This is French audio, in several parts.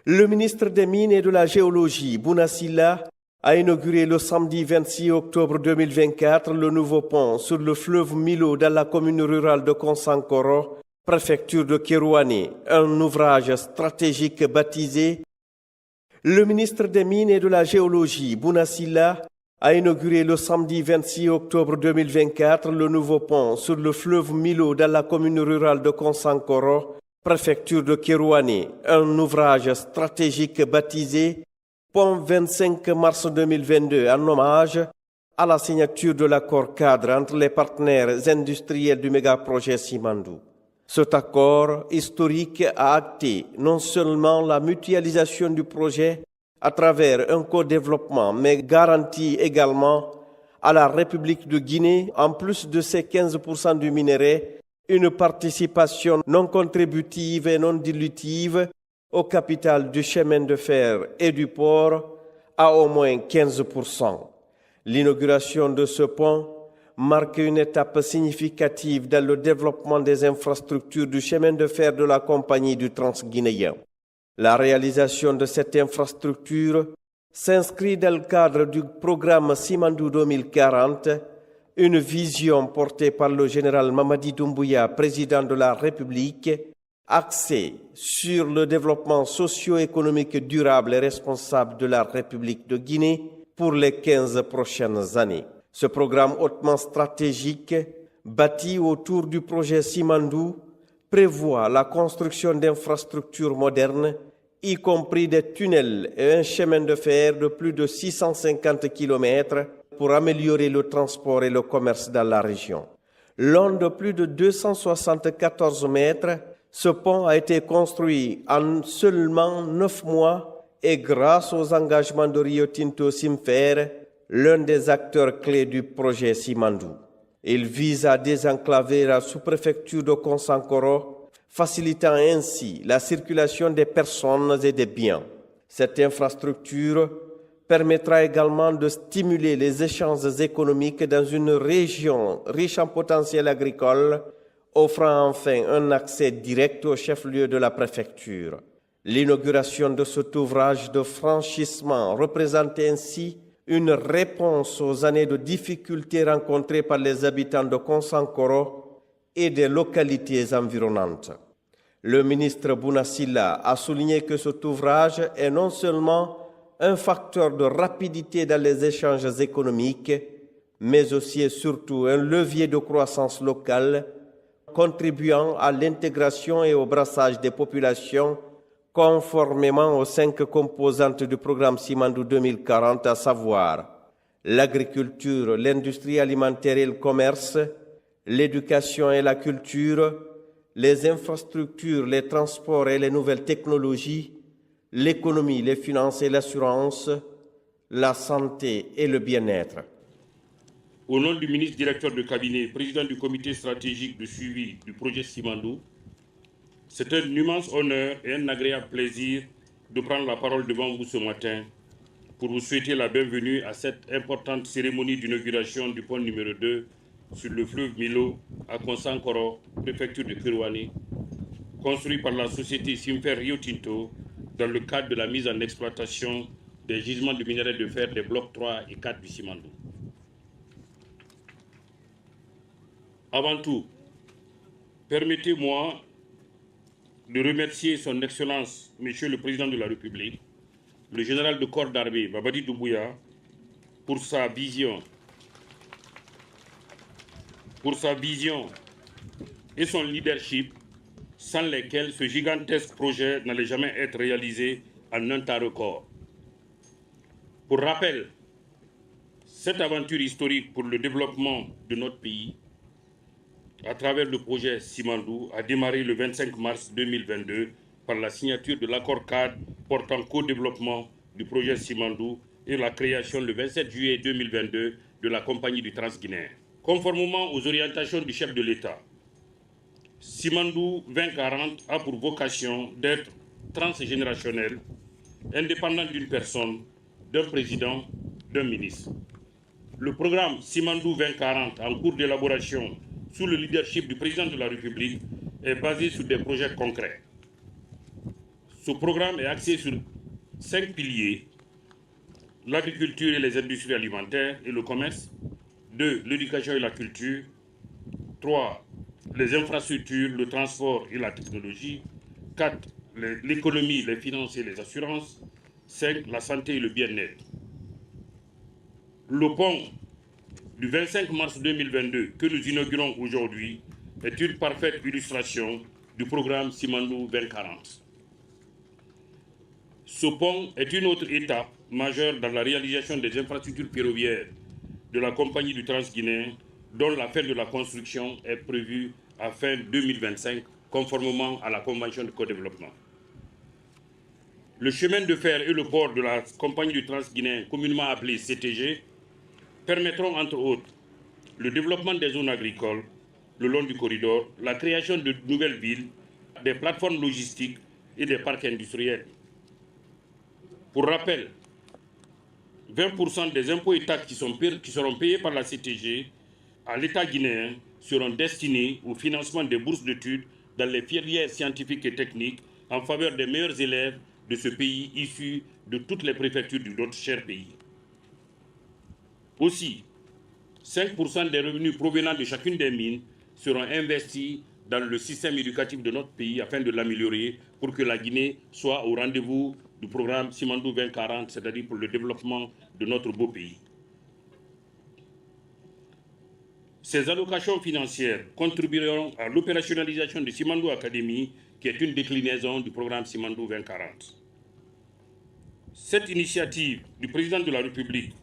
Le ministre des Mines et de la Géologie, Bouna Sylla, a inauguré le samedi 26 octobre 2024 le nouveau pont sur le fleuve Milo dans la commune rurale de Konsankoro, préfecture de Kérouané, un ouvrage stratégique baptisé. Le ministre des Mines et de la Géologie, Bouna Sylla, a inauguré le samedi 26 octobre 2024 le nouveau pont sur le fleuve Milo dans la commune rurale de Konsankoro, préfecture de Kérouané, un ouvrage stratégique baptisé Pont 25 mars 2022 en hommage à la signature de l'accord cadre entre les partenaires industriels du méga-projet Simandou. Cet accord historique a acté non seulement la mutualisation du projet à travers un co-développement, mais garantit également à la République de Guinée, en plus de ses 15% du minerai, une participation non contributive et non dilutive au capital du chemin de fer et du port à au moins 15%. L'inauguration de ce pont marque une étape significative dans le développement des infrastructures du chemin de fer de la compagnie du Transguinéen. La réalisation de cette infrastructure s'inscrit dans le cadre du programme Simandou 2040, une vision portée par le général Mamadi Doumbouya, président de la République, axée sur le développement socio-économique durable et responsable de la République de Guinée pour les 15 prochaines années. Ce programme hautement stratégique, bâti autour du projet Simandou, prévoit la construction d'infrastructures modernes, y compris des tunnels et un chemin de fer de plus de 650 km pour améliorer le transport et le commerce dans la région. Long de plus de 274 mètres, ce pont a été construit en seulement 9 mois et grâce aux engagements de Rio Tinto Simfer, l'un des acteurs clés du projet Simandou. Il vise à désenclaver la sous-préfecture de Konsankoro, facilitant ainsi la circulation des personnes et des biens. Cette infrastructure permettra également de stimuler les échanges économiques dans une région riche en potentiel agricole, offrant enfin un accès direct au chef-lieu de la préfecture. L'inauguration de cet ouvrage de franchissement représente ainsi une réponse aux années de difficultés rencontrées par les habitants de Konsankoro et des localités environnantes. Le ministre Bouna Sylla a souligné que cet ouvrage est non seulement un facteur de rapidité dans les échanges économiques, mais aussi et surtout un levier de croissance locale, contribuant à l'intégration et au brassage des populations conformément aux 5 composantes du programme Simandou 2040, à savoir l'agriculture, l'industrie alimentaire et le commerce, l'éducation et la culture, les infrastructures, les transports et les nouvelles technologies, l'économie, les finances et l'assurance, la santé et le bien-être. Au nom du ministre directeur de cabinet, président du comité stratégique de suivi du projet Simandou, c'est un immense honneur et un agréable plaisir de prendre la parole devant vous ce matin pour vous souhaiter la bienvenue à cette importante cérémonie d'inauguration du pont numéro 2 sur le fleuve Milo à Konsankoro, préfecture de Kérouané, construit par la société Simfer Rio Tinto dans le cadre de la mise en exploitation des gisements de minerais de fer des blocs 3 et 4 du Simandou. Avant tout, permettez-moi de remercier son Excellence, Monsieur le Président de la République, le général de corps d'armée, Mamadi Doumbouya, pour sa vision et son leadership, sans lesquels ce gigantesque projet n'allait jamais être réalisé en un temps record. Pour rappel, cette aventure historique pour le développement de notre pays, à travers le projet Simandou, a démarré le 25 mars 2022 par la signature de l'accord cadre portant co-développement du projet Simandou et la création le 27 juillet 2022 de la compagnie du Transguinéen. Conformément aux orientations du chef de l'État, Simandou 2040 a pour vocation d'être transgénérationnel, indépendant d'une personne, d'un président, d'un ministre. Le programme Simandou 2040, en cours d'élaboration sous le leadership du président de la République, est basé sur des projets concrets. Ce programme est axé sur 5 piliers: l'agriculture et les industries alimentaires et le commerce. 2. L'éducation et la culture. 3. Les infrastructures, le transport et la technologie. 4. L'économie, les finances et les assurances. 5. La santé et le bien-être. Le pont du 25 mars 2022 que nous inaugurons aujourd'hui est une parfaite illustration du programme Simandou 2040. Ce pont est une autre étape majeure dans la réalisation des infrastructures ferroviaires de la Compagnie du Transguinéen, dont la fin de la construction est prévue à fin 2025, conformément à la Convention de co-développement. Le chemin de fer et le port de la Compagnie du Transguinéen, communément appelé CTG, permettront entre autres le développement des zones agricoles le long du corridor, la création de nouvelles villes, des plateformes logistiques et des parcs industriels. Pour rappel, 20% des impôts et taxes qui seront payés par la CTG à l'État guinéen seront destinés au financement des bourses d'études dans les filières scientifiques et techniques en faveur des meilleurs élèves de ce pays issus de toutes les préfectures de notre cher pays. Aussi, 5% des revenus provenant de chacune des mines seront investis dans le système éducatif de notre pays afin de l'améliorer pour que la Guinée soit au rendez-vous du programme Simandou 2040, c'est-à-dire pour le développement de notre beau pays. Ces allocations financières contribueront à l'opérationnalisation de Simandou Academy, qui est une déclinaison du programme Simandou 2040. Cette initiative du président de la République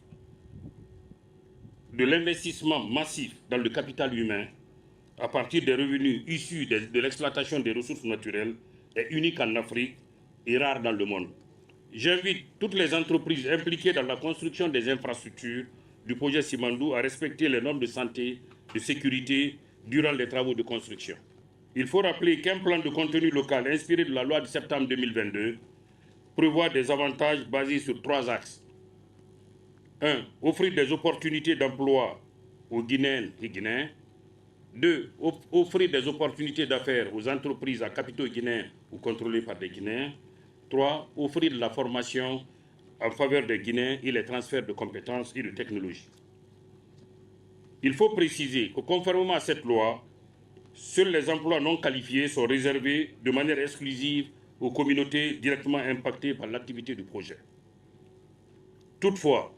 de l'investissement massif dans le capital humain à partir des revenus issus de l'exploitation des ressources naturelles est unique en Afrique et rare dans le monde. J'invite toutes les entreprises impliquées dans la construction des infrastructures du projet Simandou à respecter les normes de santé, de sécurité durant les travaux de construction. Il faut rappeler qu'un plan de contenu local inspiré de la loi de septembre 2022 prévoit des avantages basés sur 3 axes. 1. Offrir des opportunités d'emploi aux Guinéennes et Guinéens. 2. Offrir des opportunités d'affaires aux entreprises à capitaux guinéens ou contrôlées par des Guinéens. 3. Offrir de la formation en faveur des Guinéens et les transferts de compétences et de technologies. Il faut préciser que conformément à cette loi, seuls les emplois non qualifiés sont réservés de manière exclusive aux communautés directement impactées par l'activité du projet. Toutefois,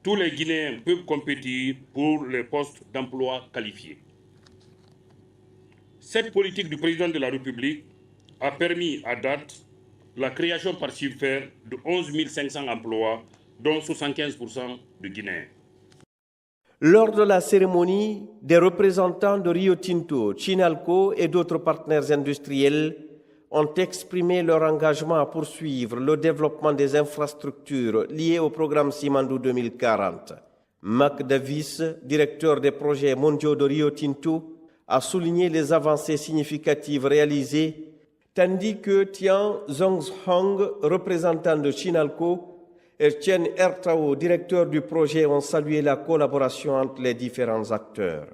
tous les Guinéens peuvent compétir pour les postes d'emploi qualifiés. Cette politique du président de la République a permis à date la création par chiffre d'affaires de 11 500 emplois, dont 75% de Guinéens. Lors de la cérémonie, des représentants de Rio Tinto, Chinalco et d'autres partenaires industriels ont exprimé leur engagement à poursuivre le développement des infrastructures liées au programme Simandou 2040. Mac Davis, directeur des projets mondiaux de Rio Tinto, a souligné les avancées significatives réalisées, tandis que Tian Zhonghong, représentant de Chinalco, et Chen Ertao, directeur du projet, ont salué la collaboration entre les différents acteurs.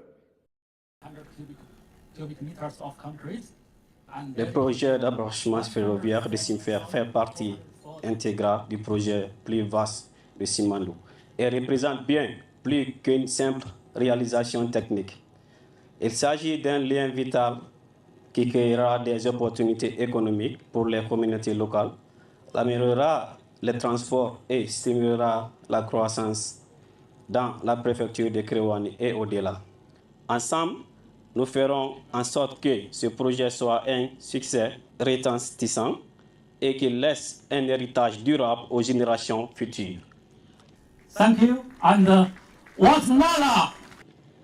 Le projet d'abranchement ferroviaire de Simfer fait partie intégrante du projet plus vaste de Simandou et représente bien plus qu'une simple réalisation technique. Il s'agit d'un lien vital qui créera des opportunités économiques pour les communautés locales, améliorera les transports et stimulera la croissance dans la préfecture de Kréouani et au-delà. Ensemble, nous ferons en sorte que ce projet soit un succès retentissant et qu'il laisse un héritage durable aux générations futures. Thank you. And Watmala!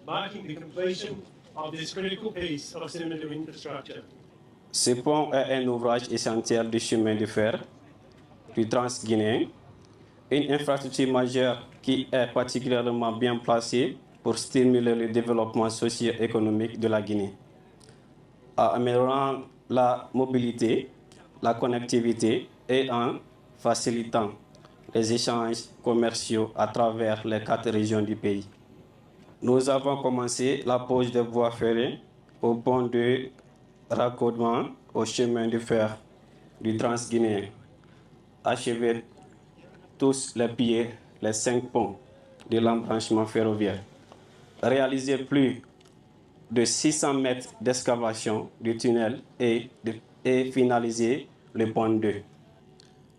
Marking the completion of this critical piece of Simandou infrastructure. Ce pont est un ouvrage essentiel du chemin de fer du Transguinéen, une infrastructure majeure qui est particulièrement bien placée pour stimuler le développement socio-économique de la Guinée, en améliorant la mobilité, la connectivité et en facilitant les échanges commerciaux à travers les 4 régions du pays. Nous avons commencé la pose de voies ferrées au pont de raccordement au chemin de fer du Transguinéen, achever tous les piers, les 5 ponts de l'embranchement ferroviaire, réaliser plus de 600 mètres d'excavation du tunnel et finaliser le pont 2.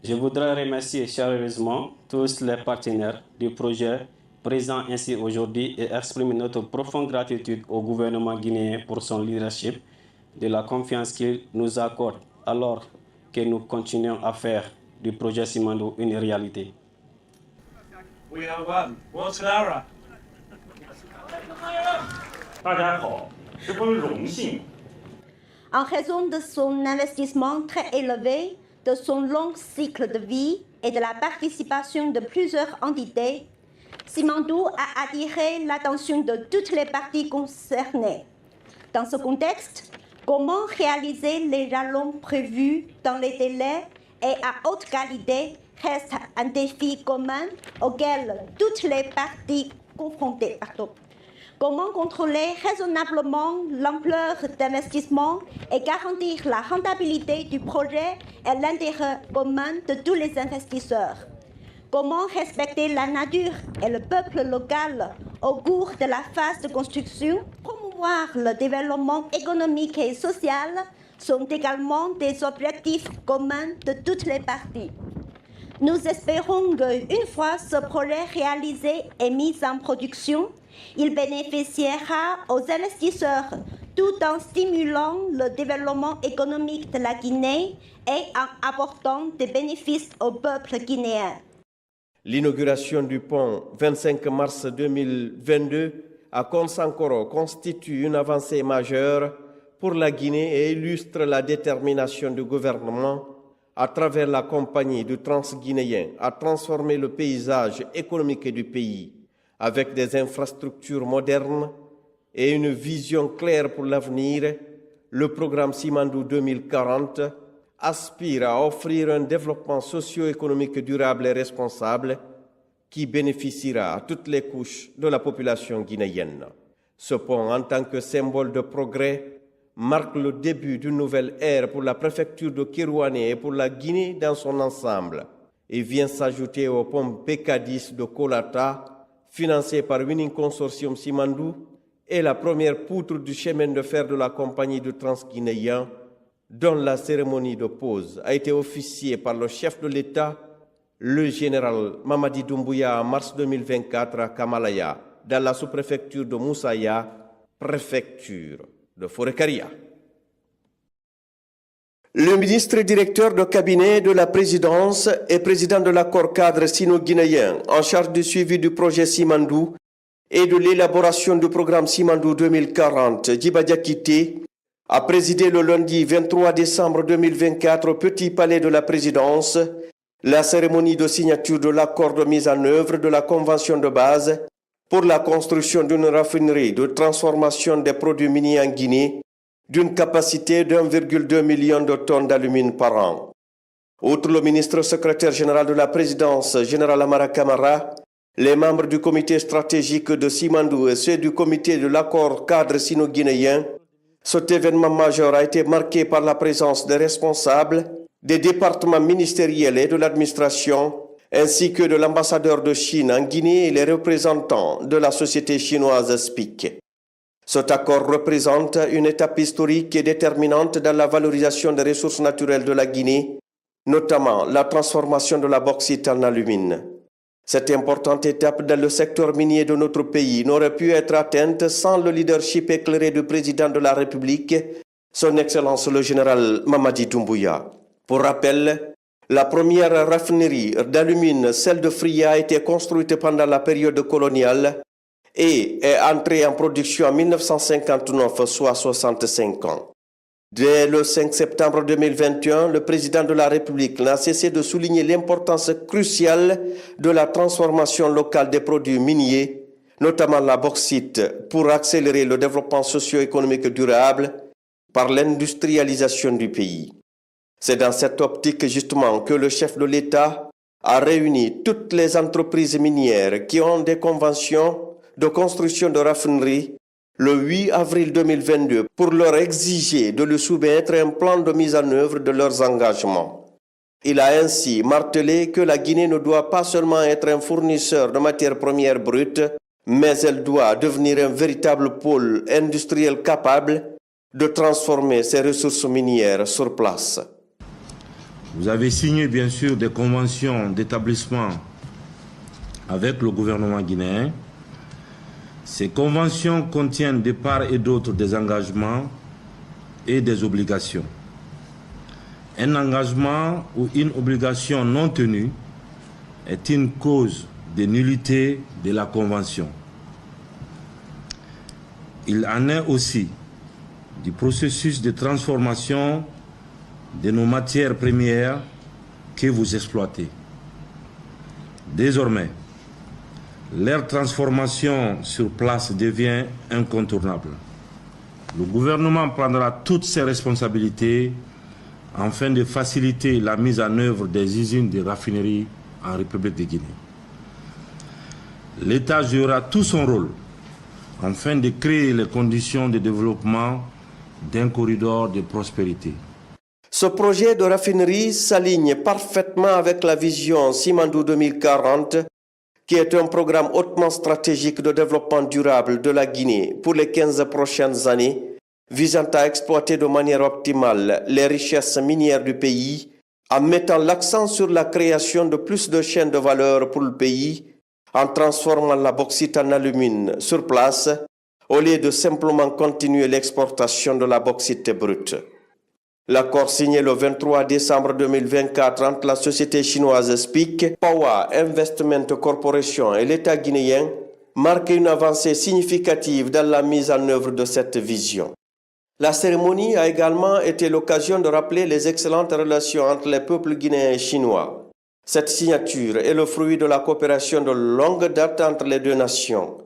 Je voudrais remercier chaleureusement tous les partenaires du projet présents ainsi aujourd'hui et exprimer notre profonde gratitude au gouvernement guinéen pour son leadership, de la confiance qu'il nous accorde alors que nous continuons à faire du projet Simandou une réalité. We are one. Watanabe. 大家好，十分荣幸 En raison de son investissement très élevé, de son long cycle de vie et de la participation de plusieurs entités, Simandou a attiré l'attention de toutes les parties concernées. Dans ce contexte, comment réaliser les jalons prévus dans les délais et à haute qualité reste un défi commun auquel toutes les parties confrontées. Comment contrôler raisonnablement l'ampleur d'investissement et garantir la rentabilité du projet et l'intérêt commun de tous les investisseurs? Comment respecter la nature et le peuple local au cours de la phase de construction? Promouvoir le développement économique et social sont également des objectifs communs de toutes les parties. Nous espérons qu'une fois ce projet réalisé et mis en production, il bénéficiera aux investisseurs tout en stimulant le développement économique de la Guinée et en apportant des bénéfices au peuple guinéen. L'inauguration du pont 25 mars 2022 à Konsankoro constitue une avancée majeure pour la Guinée et illustre la détermination du gouvernement à travers la compagnie du Transguinéen à transformer le paysage économique du pays avec des infrastructures modernes et une vision claire pour l'avenir. Le programme Simandou 2040 aspire à offrir un développement socio-économique durable et responsable qui bénéficiera à toutes les couches de la population guinéenne. Ce pont, en tant que symbole de progrès, marque le début d'une nouvelle ère pour la préfecture de Kirouané et pour la Guinée dans son ensemble et vient s'ajouter au pont PK10 de Kolata, financé par Winning Consortium Simandou, et la première poutre du chemin de fer de la compagnie du Transguinéen, dont la cérémonie de pose a été officiée par le chef de l'État, le général Mamadi Doumbouya, en mars 2024 à Kamalaya, dans la sous-préfecture de Moussaya, préfecture de Forêt-Karia. Le ministre directeur de cabinet de la présidence et président de l'accord cadre sino-guinéen en charge du suivi du projet Simandou et de l'élaboration du programme Simandou 2040, Djiba Diakité, a présidé le lundi 23 décembre 2024 au Petit Palais de la Présidence la cérémonie de signature de l'accord de mise en œuvre de la convention de base pour la construction d'une raffinerie de transformation des produits miniers en Guinée d'une capacité d'1,2 million de tonnes d'alumine par an. Outre le ministre secrétaire général de la présidence, général Amara Camara, les membres du comité stratégique de Simandou et ceux du comité de l'accord cadre sino-guinéen, cet événement majeur a été marqué par la présence des responsables des départements ministériels et de l'administration, ainsi que de l'ambassadeur de Chine en Guinée et les représentants de la société chinoise SPIC. Cet accord représente une étape historique et déterminante dans la valorisation des ressources naturelles de la Guinée, notamment la transformation de la bauxite en alumine. Cette importante étape dans le secteur minier de notre pays n'aurait pu être atteinte sans le leadership éclairé du président de la République, son Excellence le général Mamadi Doumbouya. Pour rappel, la première raffinerie d'alumine, celle de Fria, a été construite pendant la période coloniale et est entrée en production en 1959, soit 65 ans. Dès le 5 septembre 2021, le président de la République n'a cessé de souligner l'importance cruciale de la transformation locale des produits miniers, notamment la bauxite, pour accélérer le développement socio-économique durable par l'industrialisation du pays. C'est dans cette optique justement que le chef de l'État a réuni toutes les entreprises minières qui ont des conventions de construction de raffineries le 8 avril 2022 pour leur exiger de lui soumettre un plan de mise en œuvre de leurs engagements. Il a ainsi martelé que la Guinée ne doit pas seulement être un fournisseur de matières premières brutes, mais elle doit devenir un véritable pôle industriel capable de transformer ses ressources minières sur place. Vous avez signé bien sûr des conventions d'établissement avec le gouvernement guinéen. Ces conventions contiennent de part et d'autre des engagements et des obligations. Un engagement ou une obligation non tenue est une cause de nullité de la Convention. Il en est aussi du processus de transformation de nos matières premières que vous exploitez. Désormais, leur transformation sur place devient incontournable. Le gouvernement prendra toutes ses responsabilités afin de faciliter la mise en œuvre des usines de raffinerie en République de Guinée. L'État jouera tout son rôle afin de créer les conditions de développement d'un corridor de prospérité. Ce projet de raffinerie s'aligne parfaitement avec la vision Simandou 2040, qui est un programme hautement stratégique de développement durable de la Guinée pour les 15 prochaines années, visant à exploiter de manière optimale les richesses minières du pays, en mettant l'accent sur la création de plus de chaînes de valeur pour le pays, en transformant la bauxite en alumine sur place, au lieu de simplement continuer l'exportation de la bauxite brute. L'accord signé le 23 décembre 2024 entre la société chinoise SPIC, Pawa Investment Corporation et l'État guinéen marque une avancée significative dans la mise en œuvre de cette vision. La cérémonie a également été l'occasion de rappeler les excellentes relations entre les peuples guinéens et chinois. Cette signature est le fruit de la coopération de longue date entre les deux nations.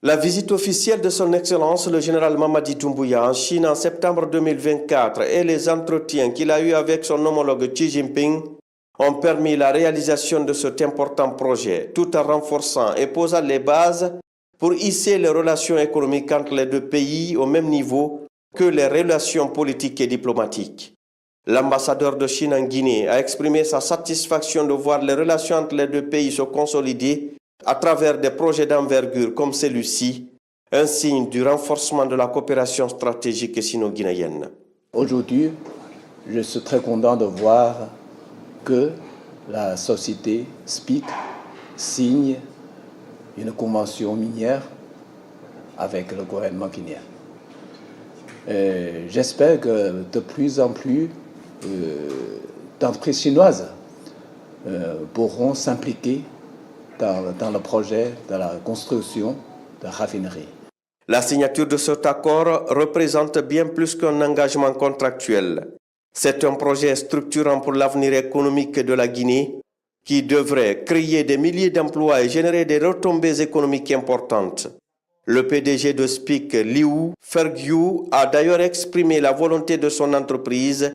La visite officielle de son Excellence le général Mamadi Doumbouya en Chine en septembre 2024 et les entretiens qu'il a eus avec son homologue Xi Jinping ont permis la réalisation de cet important projet, tout en renforçant et posant les bases pour hisser les relations économiques entre les deux pays au même niveau que les relations politiques et diplomatiques. L'ambassadeur de Chine en Guinée a exprimé sa satisfaction de voir les relations entre les deux pays se consolider à travers des projets d'envergure comme celui-ci, un signe du renforcement de la coopération stratégique sino-guinéenne. Aujourd'hui, je suis très content de voir que la société SPIC signe une convention minière avec le gouvernement guinéen. J'espère que de plus en plus d'entreprises chinoises pourront s'impliquer dans le projet de la construction de raffineries. La signature de cet accord représente bien plus qu'un engagement contractuel. C'est un projet structurant pour l'avenir économique de la Guinée qui devrait créer des milliers d'emplois et générer des retombées économiques importantes. Le PDG de SPIC, Liu Fergiu, a d'ailleurs exprimé la volonté de son entreprise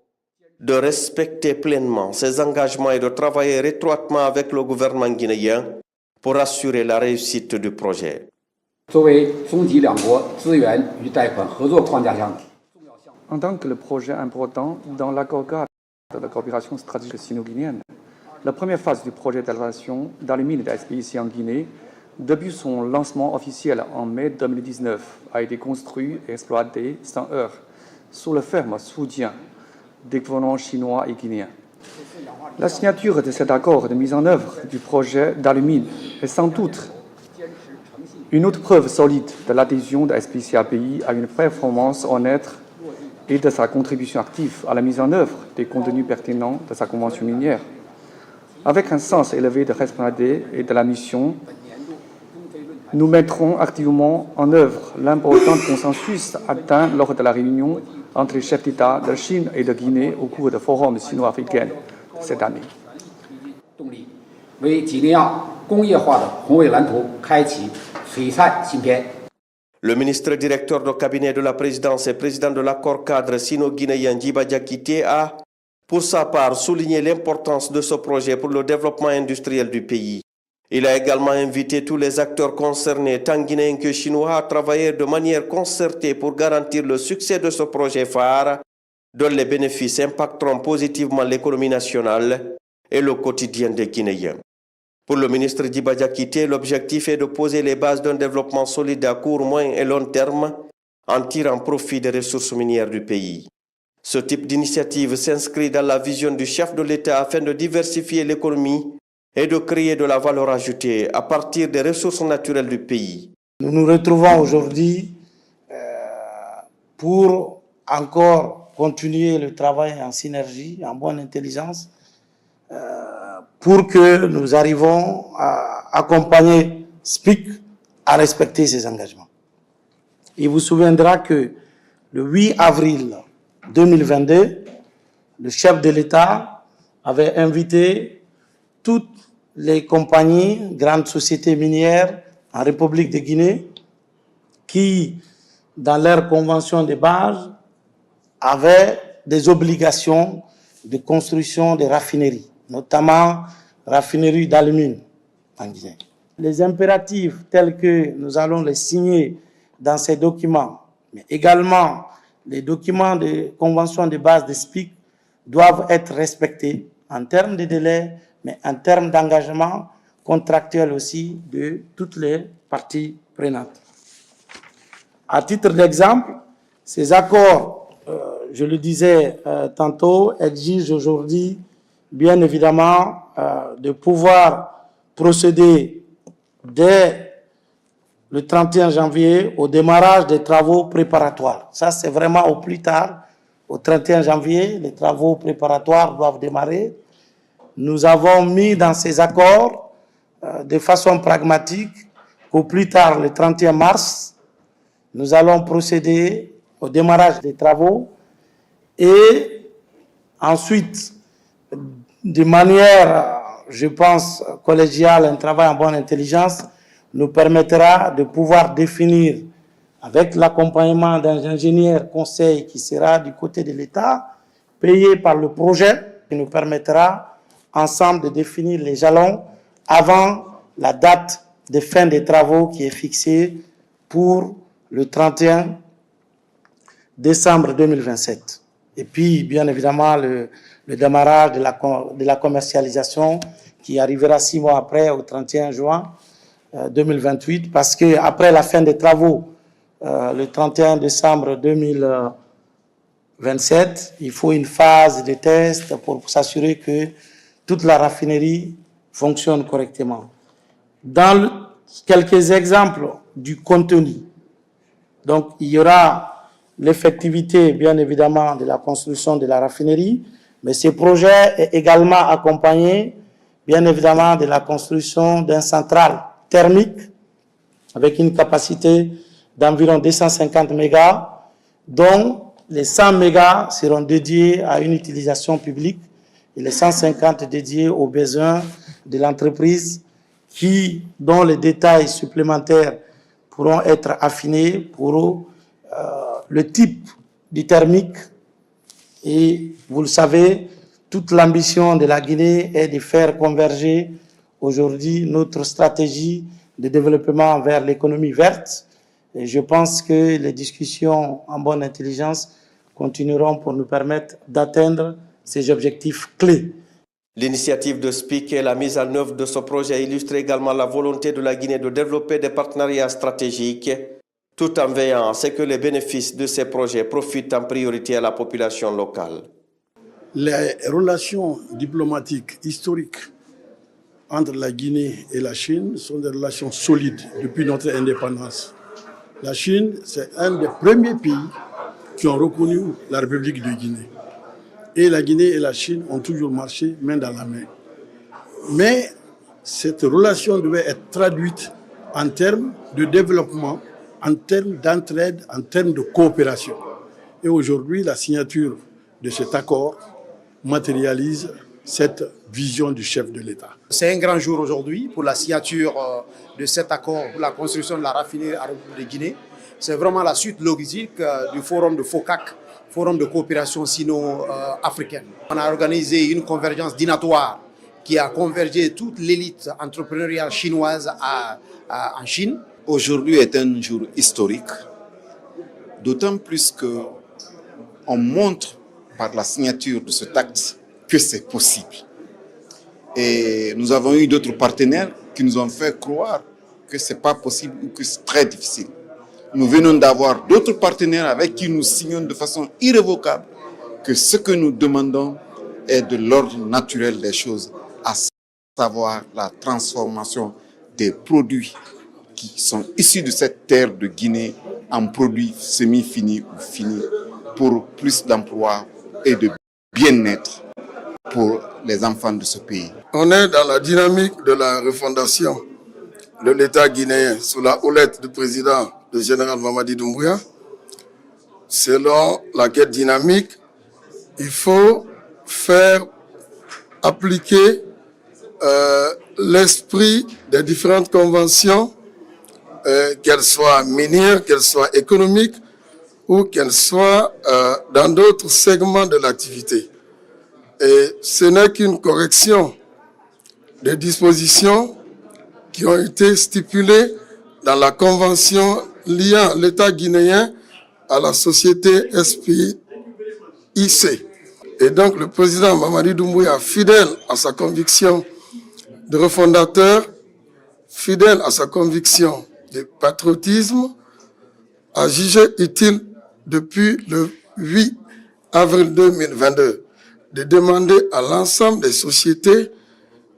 de respecter pleinement ses engagements et de travailler étroitement avec le gouvernement guinéen pour assurer la réussite du projet. En tant que le projet important dans l'accord-cadre de la coopération stratégique sino-guinéenne, la première phase du projet d'installation dans les mines d'SPIC en Guinée, depuis son lancement officiel en mai 2019, a été construit et exploité sans heurts sous le ferme soutien des gouvernements chinois et guinéens. La signature de cet accord de mise en œuvre du projet dans les mines est sans doute une autre preuve solide de l'adhésion de SPIC-API à une performance honnête et de sa contribution active à la mise en œuvre des contenus pertinents de sa convention minière. Avec un sens élevé de responsabilité et de la mission, nous mettrons activement en œuvre l'important consensus atteint lors de la réunion entre les chefs d'État de Chine et de Guinée au cours du Forum sino-africain cette année. Le ministre directeur du cabinet de la présidence et président de l'accord cadre sino-guinéen Djiba Diakité a, pour sa part, souligné l'importance de ce projet pour le développement industriel du pays. Il a également invité tous les acteurs concernés, tant guinéens que chinois, à travailler de manière concertée pour garantir le succès de ce projet phare, dont les bénéfices impacteront positivement l'économie nationale et le quotidien des Guinéens. Pour le ministre Djiba Diakité, l'objectif est de poser les bases d'un développement solide à court, moyen et long terme en tirant profit des ressources minières du pays. Ce type d'initiative s'inscrit dans la vision du chef de l'État afin de diversifier l'économie et de créer de la valeur ajoutée à partir des ressources naturelles du pays. Nous nous retrouvons aujourd'hui pour encore continuer le travail en synergie, en bonne intelligence, pour que nous arrivions à accompagner SPIC à respecter ses engagements. Il vous souviendra que le 8 avril 2022, le chef de l'État avait invité toutes les compagnies, grandes sociétés minières en République de Guinée qui, dans leur convention de base, avaient des obligations de construction de raffineries, notamment raffineries d'alumine en Guinée. Les impératifs tels que nous allons les signer dans ces documents, mais également les documents de convention de base des SPIC doivent être respectés en termes de délai, mais en termes d'engagement contractuel aussi de toutes les parties prenantes. À titre d'exemple, ces accords, je le disais tantôt, exigent aujourd'hui, bien évidemment, de pouvoir procéder dès le 31 janvier au démarrage des travaux préparatoires. Ça, c'est vraiment au plus tard. Au 31 janvier, les travaux préparatoires doivent démarrer. Nous avons mis dans ces accords, de façon pragmatique, qu'au plus tard, le 31 mars, nous allons procéder au démarrage des travaux et ensuite, de manière, je pense, collégiale, un travail en bonne intelligence, nous permettra de pouvoir définir, avec l'accompagnement d'un ingénieur conseil qui sera du côté de l'État, payé par le projet, qui nous permettra ensemble de définir les jalons avant la date de fin des travaux qui est fixée pour le 31 décembre 2027. Et puis, bien évidemment, le démarrage de la commercialisation qui arrivera 6 mois après, au 31 juin 2028, parce qu'après la fin des travaux, le 31 décembre 2027, il faut une phase de test pour s'assurer que toute la raffinerie fonctionne correctement. Dans quelques exemples du contenu, donc il y aura l'effectivité, bien évidemment, de la construction de la raffinerie, mais ce projet est également accompagné, bien évidemment, de la construction d'un central thermique avec une capacité d'environ 250 mégas, dont les 100 mégas seront dédiés à une utilisation publique et les 150 dédiés aux besoins de l'entreprise dont les détails supplémentaires pourront être affinés pour le type du thermique. Et vous le savez, toute l'ambition de la Guinée est de faire converger aujourd'hui notre stratégie de développement vers l'économie verte. Et je pense que les discussions en bonne intelligence continueront pour nous permettre d'atteindre ces objectifs clés. L'initiative de SPIC et la mise en œuvre de ce projet illustre également la volonté de la Guinée de développer des partenariats stratégiques, tout en veillant à ce que les bénéfices de ces projets profitent en priorité à la population locale. Les relations diplomatiques historiques entre la Guinée et la Chine sont des relations solides depuis notre indépendance. La Chine, c'est un des premiers pays qui ont reconnu la République de Guinée. Et la Guinée et la Chine ont toujours marché main dans la main. Mais cette relation devait être traduite en termes de développement, en termes d'entraide, en termes de coopération. Et aujourd'hui, la signature de cet accord matérialise cette vision du chef de l'État. C'est un grand jour aujourd'hui pour la signature de cet accord pour la construction de la raffinerie à République de Guinée. C'est vraiment la suite logique du forum de FOCAC, forum de coopération sino-africaine. On a organisé une convergence dînatoire qui a convergé toute l'élite entrepreneuriale chinoise en Chine. Aujourd'hui est un jour historique, d'autant plus qu'on montre par la signature de ce acte que c'est possible. Et nous avons eu d'autres partenaires qui nous ont fait croire que ce n'est pas possible ou que c'est très difficile. Nous venons d'avoir d'autres partenaires avec qui nous signons de façon irrévocable que ce que nous demandons est de l'ordre naturel des choses, à savoir la transformation des produits qui sont issus de cette terre de Guinée en produits semi-finis ou finis pour plus d'emplois et de bien-être pour les enfants de ce pays. On est dans la dynamique de la refondation de l'État guinéen sous la houlette du président, le général Mamadi Doumbouya. Selon laquelle dynamique, il faut faire appliquer l'esprit des différentes conventions, qu'elles soient minières, qu'elles soient économiques ou qu'elles soient dans d'autres segments de l'activité. Et ce n'est qu'une correction des dispositions qui ont été stipulées dans la convention liant l'État guinéen à la société SPIC. Et donc le président Mamadi Doumbouya, fidèle à sa conviction de refondateur, fidèle à sa conviction de patriotisme, a jugé utile depuis le 8 avril 2022 de demander à l'ensemble des sociétés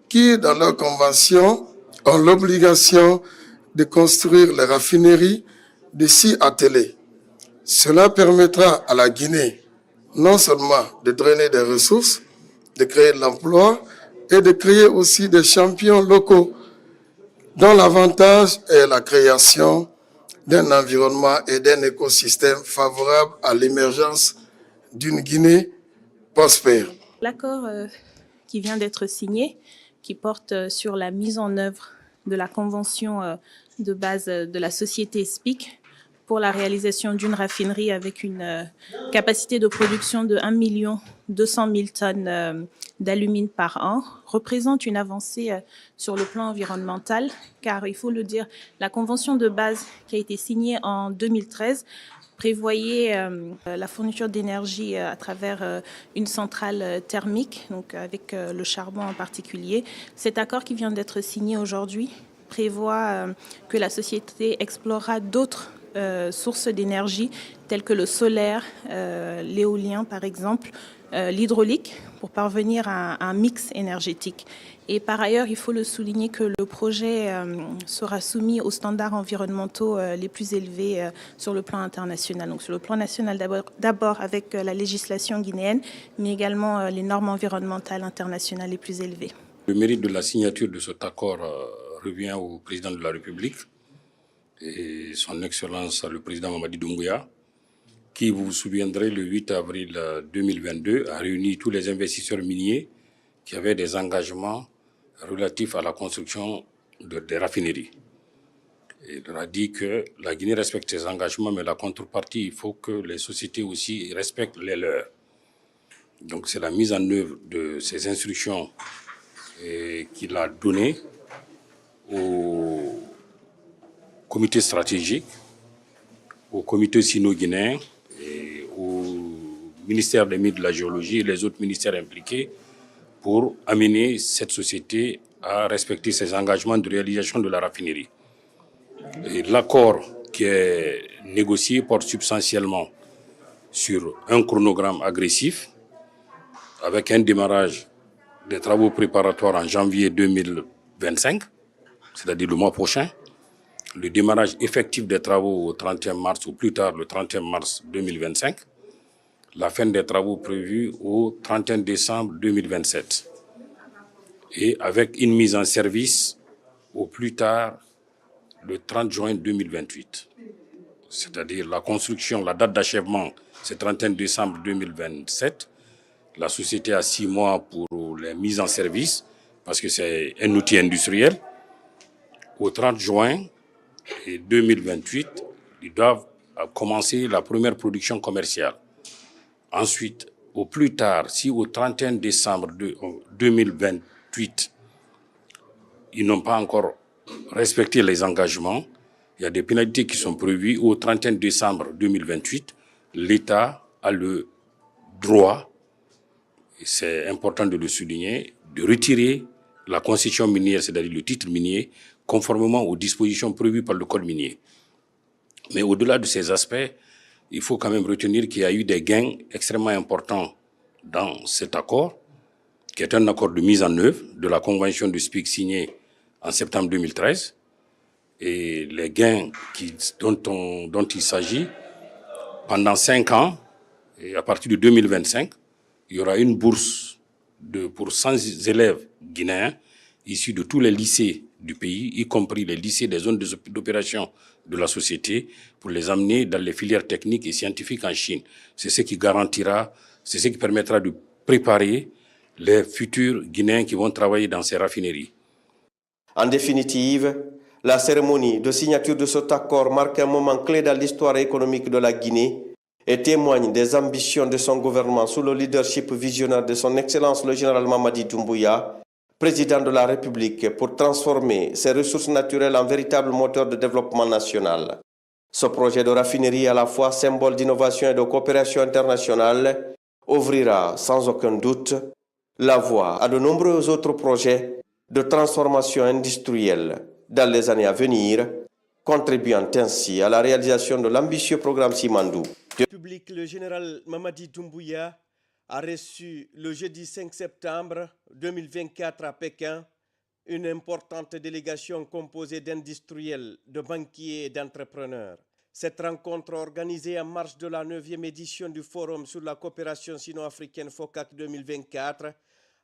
qui, dans leur convention, ont l'obligation de construire les raffineries de s'y atteler. Cela permettra à la Guinée non seulement de drainer des ressources, de créer de l'emploi et de créer aussi des champions locaux dont l'avantage est la création d'un environnement et d'un écosystème favorable à l'émergence d'une Guinée prospère. L'accord qui vient d'être signé, qui porte sur la mise en œuvre de la convention de base de la société SPIC pour la réalisation d'une raffinerie avec une capacité de production de 1 200 000 tonnes d'alumine par an, représente une avancée sur le plan environnemental, car il faut le dire, la convention de base qui a été signée en 2013 prévoyait la fourniture d'énergie à travers une centrale thermique, donc avec le charbon en particulier. Cet accord qui vient d'être signé aujourd'hui prévoit que la société explorera d'autres sources d'énergie telles que le solaire, l'éolien par exemple, l'hydraulique pour parvenir à un mix énergétique. Et par ailleurs, il faut le souligner que le projet sera soumis aux standards environnementaux les plus élevés sur le plan international. Donc sur le plan national d'abord avec la législation guinéenne, mais également les normes environnementales internationales les plus élevées. Le mérite de la signature de cet accord revient au président de la République et son Excellence le président Mamadi Doumbouya, qui, vous vous souviendrez, le 8 avril 2022 a réuni tous les investisseurs miniers qui avaient des engagements relatifs à la construction des raffineries. Il leur a dit que la Guinée respecte ses engagements, mais la contrepartie, il faut que les sociétés aussi respectent les leurs. Donc c'est la mise en œuvre de ces instructions qu'il a données au comité stratégique, au comité sino-guinéen et au ministère des Mines de la Géologie et les autres ministères impliqués pour amener cette société à respecter ses engagements de réalisation de la raffinerie. L'accord qui est négocié porte substantiellement sur un chronogramme agressif avec un démarrage des travaux préparatoires en janvier 2025, c'est-à-dire le mois prochain, le démarrage effectif des travaux au 31 mars ou plus tard le 31 mars 2025, la fin des travaux prévus au 31 décembre 2027 et avec une mise en service au plus tard le 30 juin 2028. C'est-à-dire la construction, la date d'achèvement, c'est 31 décembre 2027. La société a 6 mois pour les mises en service parce que c'est un outil industriel. Au 30 juin 2028, ils doivent commencer la première production commerciale. Ensuite, au plus tard, si au 31 décembre 2028, 2028, ils n'ont pas encore respecté les engagements. Il y a des pénalités qui sont prévues. Au 31 décembre 2028, l'État a le droit, et c'est important de le souligner, de retirer la concession minière, c'est-à-dire le titre minier, conformément aux dispositions prévues par le Code minier. Mais au-delà de ces aspects, il faut quand même retenir qu'il y a eu des gains extrêmement importants dans cet accord, qui est un accord de mise en œuvre de la convention de SPIC signée en septembre 2013. Et les gains dont il s'agit, pendant 5 ans, et à partir de 2025, il y aura une bourse pour 100 élèves guinéens issus de tous les lycées du pays, y compris les lycées des zones d'opération de la société, pour les amener dans les filières techniques et scientifiques en Chine. C'est ce qui garantira, c'est ce qui permettra de préparer les futurs Guinéens qui vont travailler dans ces raffineries. En définitive, la cérémonie de signature de cet accord marque un moment clé dans l'histoire économique de la Guinée et témoigne des ambitions de son gouvernement sous le leadership visionnaire de son Excellence le général Mamadi Doumbouya, président de la République, pour transformer ses ressources naturelles en véritable moteur de développement national. Ce projet de raffinerie, à la fois symbole d'innovation et de coopération internationale, ouvrira sans aucun doute la voie à de nombreux autres projets de transformation industrielle dans les années à venir, contribuant ainsi à la réalisation de l'ambitieux programme Simandou. Le général Mamadi Doumbouya a reçu le jeudi 5 septembre 2024 à Pékin une importante délégation composée d'industriels, de banquiers et d'entrepreneurs. Cette rencontre organisée en marge de la 9e édition du Forum sur la coopération sino-africaine FOCAC 2024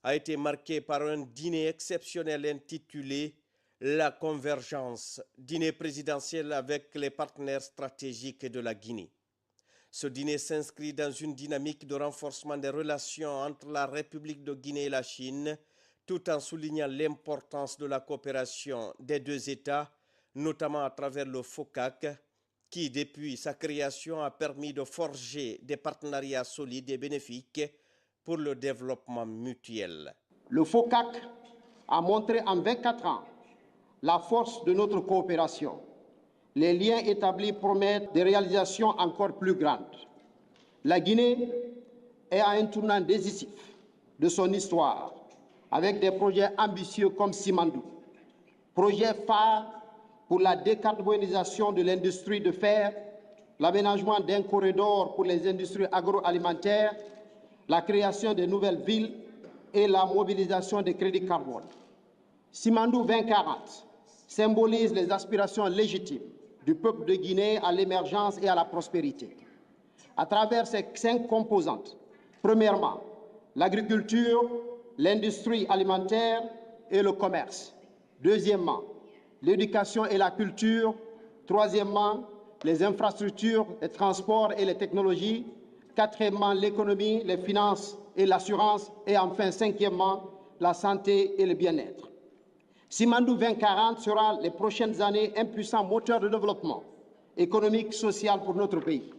a été marquée par un dîner exceptionnel intitulé « La convergence », dîner présidentiel avec les partenaires stratégiques de la Guinée. Ce dîner s'inscrit dans une dynamique de renforcement des relations entre la République de Guinée et la Chine, tout en soulignant l'importance de la coopération des deux États, notamment à travers le FOCAC, qui, depuis sa création, a permis de forger des partenariats solides et bénéfiques pour le développement mutuel. Le FOCAC a montré en 24 ans la force de notre coopération. Les liens établis promettent des réalisations encore plus grandes. La Guinée est à un tournant décisif de son histoire, avec des projets ambitieux comme Simandou, projet phare pour la décarbonisation de l'industrie de fer, l'aménagement d'un corridor pour les industries agroalimentaires, la création de nouvelles villes et la mobilisation des crédits carbone. Simandou 2040 symbolise les aspirations légitimes du peuple de Guinée à l'émergence et à la prospérité. À travers ces 5 composantes, premièrement, l'agriculture, l'industrie alimentaire et le commerce. Deuxièmement, l'éducation et la culture. Troisièmement, les infrastructures, les transports et les technologies. Quatrièmement, l'économie, les finances et l'assurance. Et enfin, cinquièmement, la santé et le bien-être. Simandou 2040 sera les prochaines années un puissant moteur de développement économique, social pour notre pays.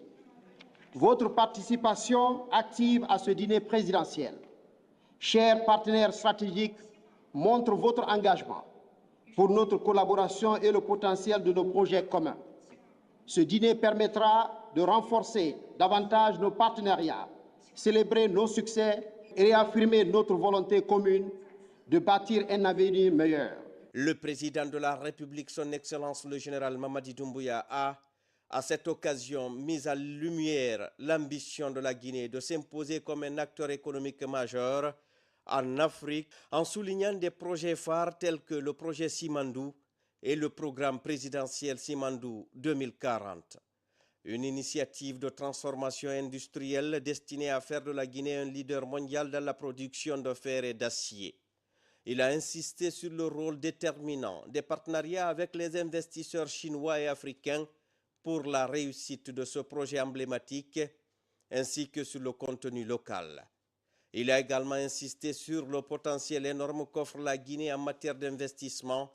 Votre participation active à ce dîner présidentiel, chers partenaires stratégiques, montre votre engagement pour notre collaboration et le potentiel de nos projets communs. Ce dîner permettra de renforcer davantage nos partenariats, célébrer nos succès et réaffirmer notre volonté commune de bâtir un avenir meilleur. Le président de la République, son Excellence le général Mamadi Doumbouya, a, à cette occasion, mis en lumière l'ambition de la Guinée de s'imposer comme un acteur économique majeur en Afrique, en soulignant des projets phares tels que le projet Simandou et le programme présidentiel Simandou 2040. Une initiative de transformation industrielle destinée à faire de la Guinée un leader mondial dans la production de fer et d'acier. Il a insisté sur le rôle déterminant des partenariats avec les investisseurs chinois et africains pour la réussite de ce projet emblématique, ainsi que sur le contenu local. Il a également insisté sur le potentiel énorme qu'offre la Guinée en matière d'investissement,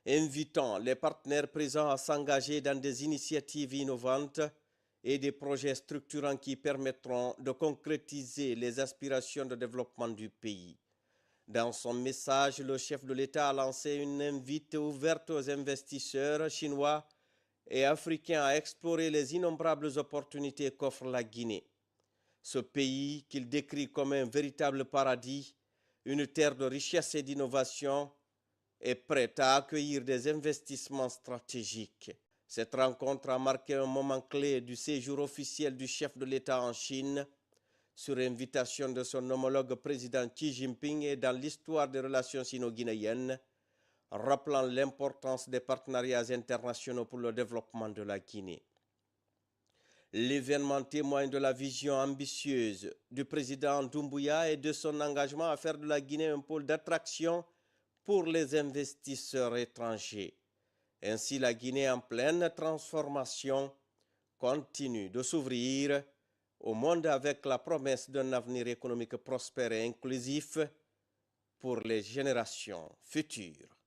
invitant les partenaires présents à s'engager dans des initiatives innovantes et des projets structurants qui permettront de concrétiser les aspirations de développement du pays. Dans son message, le chef de l'État a lancé une invite ouverte aux investisseurs chinois et africains à explorer les innombrables opportunités qu'offre la Guinée. Ce pays, qu'il décrit comme un véritable paradis, une terre de richesse et d'innovation, est prêt à accueillir des investissements stratégiques. Cette rencontre a marqué un moment clé du séjour officiel du chef de l'État en Chine, sur invitation de son homologue président Xi Jinping et dans l'histoire des relations sino-guinéennes, rappelant l'importance des partenariats internationaux pour le développement de la Guinée. L'événement témoigne de la vision ambitieuse du président Doumbouya et de son engagement à faire de la Guinée un pôle d'attraction pour les investisseurs étrangers. Ainsi, la Guinée en pleine transformation continue de s'ouvrir au monde avec la promesse d'un avenir économique prospère et inclusif pour les générations futures.